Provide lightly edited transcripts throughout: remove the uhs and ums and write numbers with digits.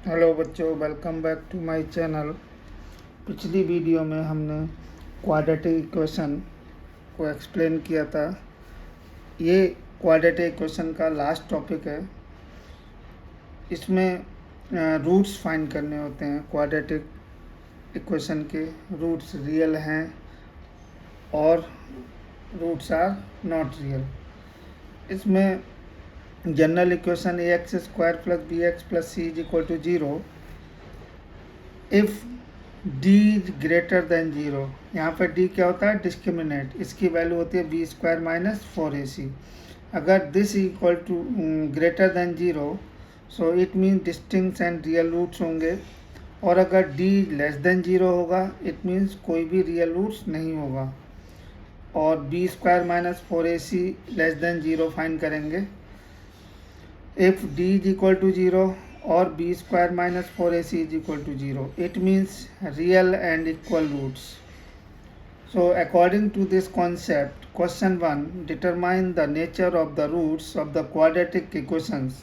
Hello बच्चों, welcome back to my channel. पिछली video में हमने क्वाड्रेटिक इक्वेशन को एक्सप्लेन किया था। ये क्वाड्रेटिक इक्वेशन का लास्ट टॉपिक है। इसमें रूट्स फाइंड करने होते हैं। क्वाड्रेटिक इक्वेशन के रूट्स रियल हैं और रूट्स आर नॉट रियल। इसमें general equation a x square plus B x plus C is equal to 0 if d is greater than 0। यहाँ पर d क्या होता है? डिस्क्रिमिनेंट। इसकी वैल्यू होती है बी स्क्वायर माइनस 4ac। अगर this equal to greater than 0 so it means distinct and real roots होंगे, और अगर d लेस देन 0 होगा इट मीन्स कोई भी रियल रूट्स नहीं होगा। और B square minus 4ac less than 0 find करेंगे। If d is equal to 0 और B square minus 4ac is equal to 0, it means real and equal roots. So according to this concept, question 1, determine the nature of the roots of the quadratic equations.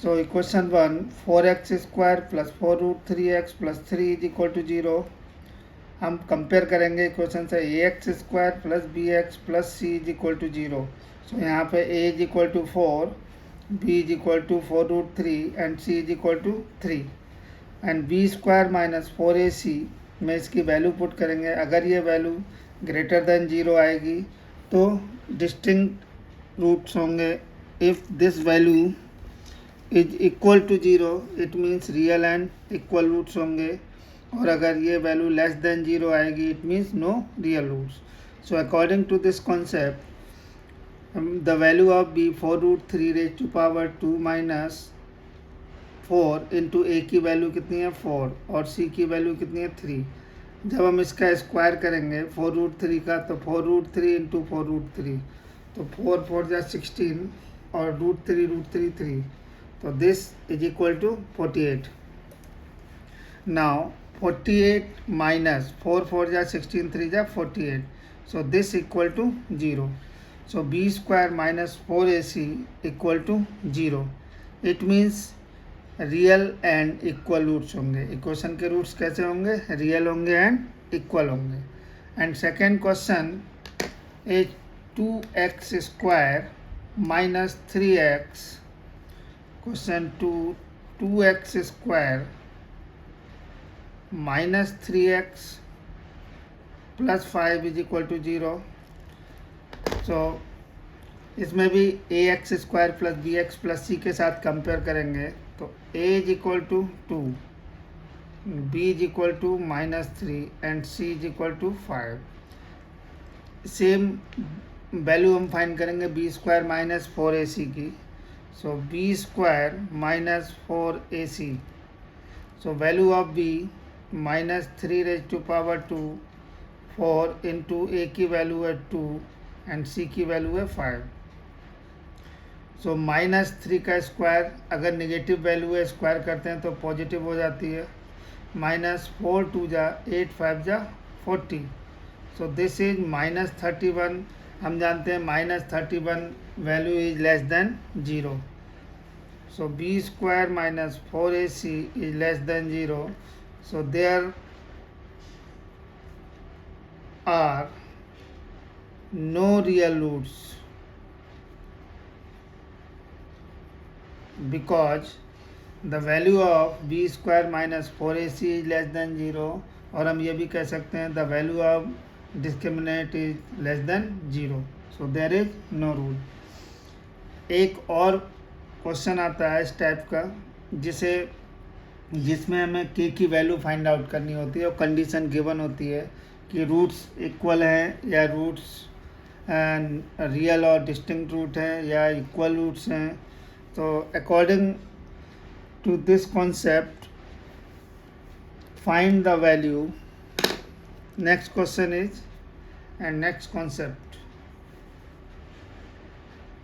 So equation 1, 4x square plus 4 root 3x plus 3 is equal to 0. हम compare करेंगे equation से A x square plus B x plus C is equal to 0। So यहाँ पे a is equal to 4, b is equal to 4 root 3 and c is equal to 3 and b square minus 4ac में इसकी value put करेंगे। अगर ये value greater than 0 आएगी तो distinct roots होंगे। If this value is equal to 0 it means real and equal roots होंगे, और अगर ये वैल्यू लेस देन 0 आएगी it means no real roots. So according to this concept the value of b 4 root 3 raised to power 2 minus 4 into a की value कितनी है 4 और c की वैल्यू कितनी है 3। जब हम इसका स्क्वायर करेंगे 4 रूट 3 का तो 4 रूट 3 इंटू 4 रूट 3, तो 4 4 जा 16 और रूट 3 3, तो this is equal to 48। Now 48 minus 4 4 जा 16 3 जा 48, so this equal to 0। So b square minus 4ac equal to 0. It means real and equal roots होंगे। इक्वेशन के रूट्स कैसे होंगे? रियल होंगे एंड इक्वल होंगे। And second question is 2x square minus 3x। Question 2x square minus 3x plus 5 is equal to 0। So इसमें भी A x square plus B x plus C के साथ compare करेंगे तो a is equal to 2, B is equal to minus 3 and C is equal to 5। Same value हम find करेंगे B square minus 4ac की। So B square minus 4ac, so value of b minus 3 raise to power 2 4 into a की value है 2 and c की value है 5। So minus 3 का square अगर negative value है स्क्वायर करते हैं तो पॉजिटिव हो जाती है। माइनस 4 2 जा 8 5 जा 40, सो दिस इज माइनस 31। हम जानते हैं minus 31 value is less than 0। So B square minus 4ac is less than 0। So there are no real roots because the value of b square minus 4ac is less than 0, और हम ये भी कह सकते हैं the value of discriminant is less than 0, so there is no rule। एक और question आता है इस टाइप का जिसमें हमें k की वैल्यू फाइंड आउट करनी होती है और कंडीशन गिवन होती है कि रूट्स इक्वल हैं या रूट्स रियल और डिस्टिंक्ट रूट हैं या इक्वल रूट्स हैं। तो according to this concept find the value. Next question is and next concept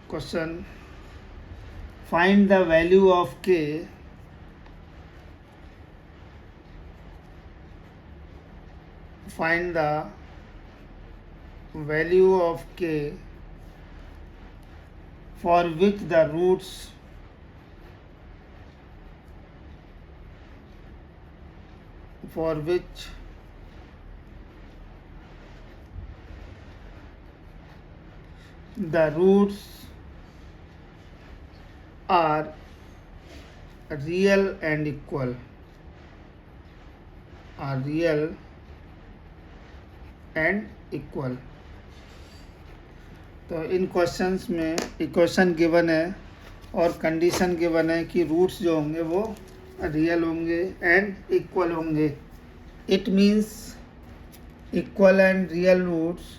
question, find the value of k find the value of k for which the roots for which the roots are real and equal, are real and equal। तो इन questions में equation given है और condition given है कि roots जो होंगे वो real होंगे एंड इक्वल होंगे। It means equal and real roots,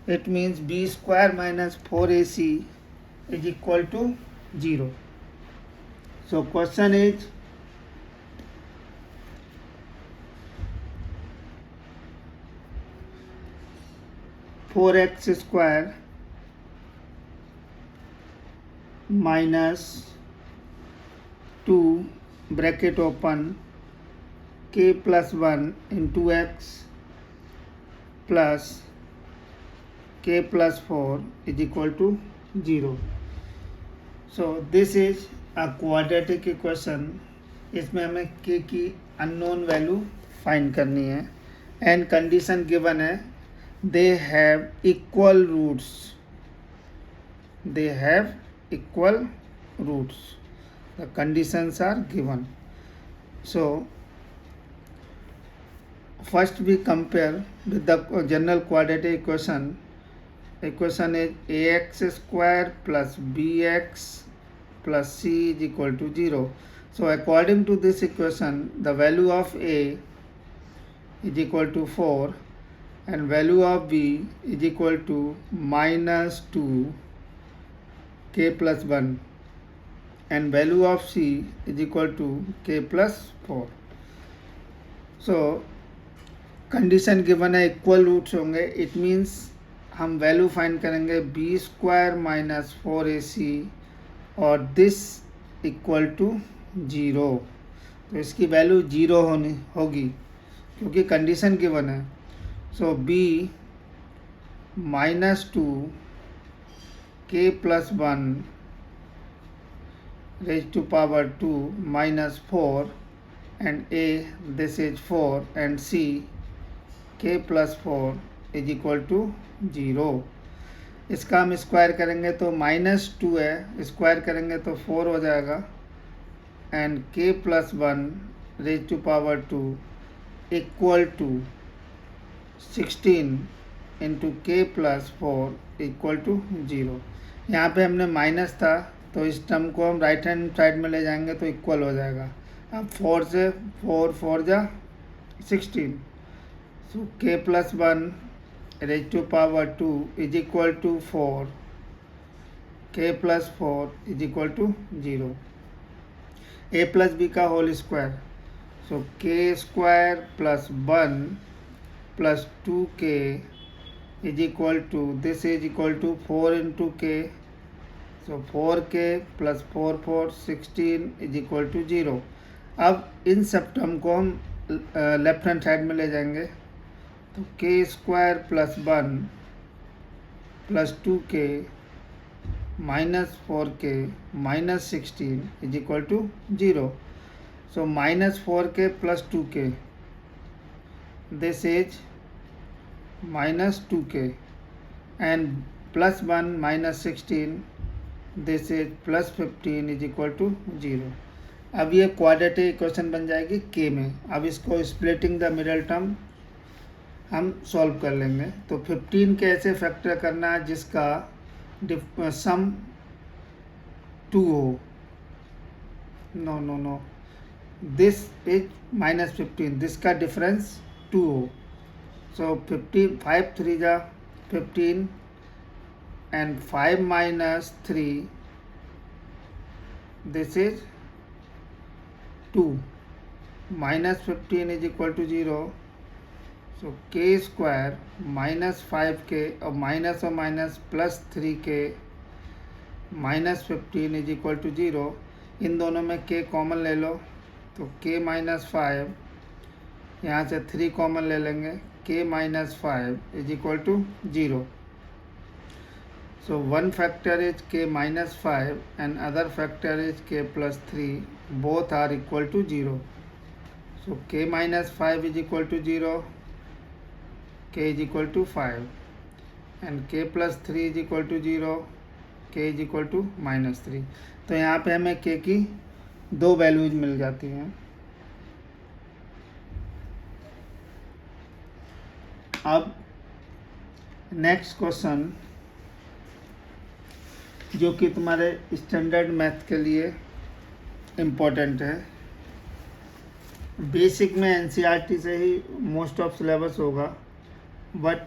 it means b square minus 4ac is equal to 0। So question is four x square minus 2 bracket open k plus 1 into x plus k plus 4 is equal to 0। So this is a quadratic equation. इसमें हमें k की unknown value find करनी है and condition given है they have equal roots, they have equal roots, the conditions are given। So first we compare with the general quadratic equation is ax square plus bx plus c is equal to 0। so according to this equation the value of a is equal to 4 and value of b is equal to minus 2 k plus 1 and value of c is equal to k plus 4। so condition given है equal roots होंगे, it means हम value find करेंगे B square minus 4ac और this equal to 0। तो इसकी value 0 होगी क्योंकि condition given है। So B minus 2 k plus 1 raised to power 2 minus 4 and a this is 4 and c k plus 4 is equal to 0। इसका हम square करेंगे तो माइनस 2 है, स्क्वायर करेंगे तो 4 हो जाएगा and k plus 1 raise to power 2 equal to 16 into k plus 4 equal to 0। यहाँ पे हमने माइनस था तो इस टर्म को हम राइट हैंड साइड में ले जाएंगे तो इक्वल हो जाएगा। अब 4 से 4 जा 16, so k plus 1 raise to power 2 is equal to 4, k plus 4 is equal to 0। a plus B का whole square, so k square plus 1 plus 2k is equal to this is equal to 4 into k, so 4k plus 4 16 is equal to 0। अब इन सब term को हम left hand side में ले जाएंगे तो k square plus 1 plus 2k minus 4k minus 16 is equal to 0। So minus 4k plus 2k this is minus 2k and plus 1 minus 16 this is plus 15 is equal to 0। अब ये quadratic equation बन जाएगी k में। अब इसको splitting the middle term हम solve कर लेंगे। तो 15 कैसे फैक्टर करना है जिसका सम 2 हो, no this is minus 15, this का डिफरेंस 2 हो। So 15 5 3 जा 15 and 5 minus 3 this is 2 minus 15 is equal to 0। so k square minus 5k और minus plus 3k minus 15 is equal to 0। इन दोनों में k कॉमन ले लो तो k माइनस 5, यहाँ से 3 कॉमन ले लेंगे, k minus 5 is equal to 0। so one factor is k minus 5 and other factor is k plus 3, both are equal to 0। So k minus 5 is equal to 0, k is equal to 5, and k plus 3 is equal to 0, k is equal to minus 3. तो यहाँ पे हमें k की दो values मिल जाती हैं. अब next question जो कि तुम्हारे स्टैंडर्ड मैथ के लिए इम्पोर्टेंट है. बेसिक में एनसीईआरटी से ही मोस्ट ऑफ सिलेबस होगा, बट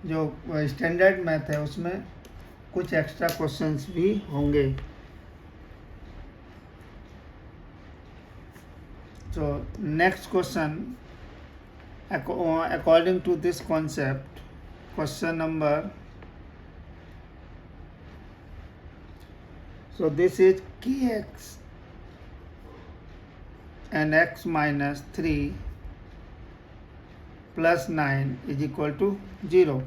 जो स्टैंडर्ड मैथ है उसमें कुछ एक्स्ट्रा क्वेश्चंस भी होंगे. तो next question according to this concept, question number, so this is kx and x minus 3 plus 9 is equal to 0.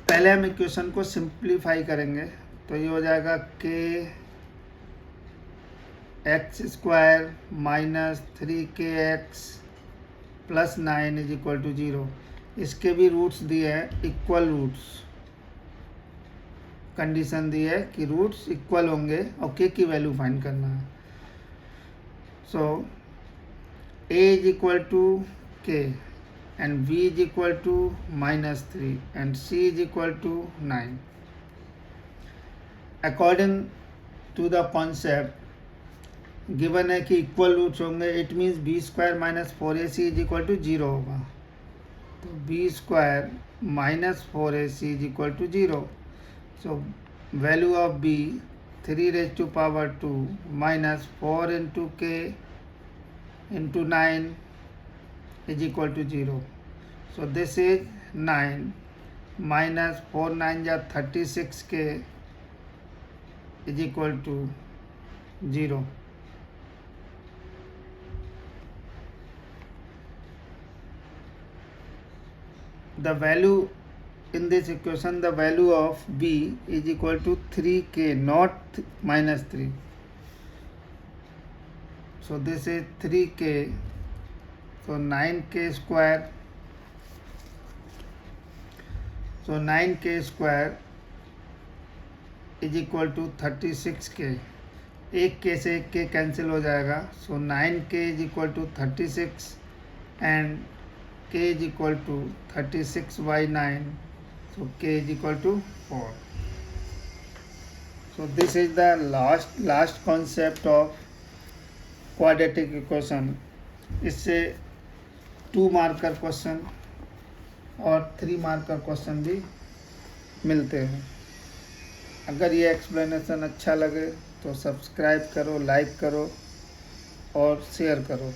पहले हम इक्वेशन को सिंप्लीफाई करेंगे. तो ये हो जाएगा k x square minus 3kx plus 9 is equal to 0. इसके भी रूट्स दिए हैं, इक्वल रूट्स. कंडीशन दी है कि रूट्स इक्वल होंगे और k की वैल्यू फाइंड करना है. So a is equal to k and b is equal to minus 3 and c is equal to 9. According to the concept given है कि इक्वल रूट्स होंगे, it means b square minus 4ac is equal to 0 होगा. तो b square minus 4ac is equal to 0. So value of b 3 raised to power 2 minus 4 into k into 9 is equal to 0. So this is 9 minus 4 9 ja 36k is equal to 0. The value in this equation, the value of b is equal to 3k, not minus 3. So this is 3k. So 9k square. So 9k square is equal to 36k. एक k से एक k cancel हो जाएगा. So 9k is equal to 36 and k is equal to 36 by 9. So k is equal to 4. So this is the last concept of quadratic equation. इससे 2 marker question और 3 marker question भी मिलते हैं. अगर ये explanation अच्छा लगे तो सब्सक्राइब करो, लाइक करो और शेयर करो.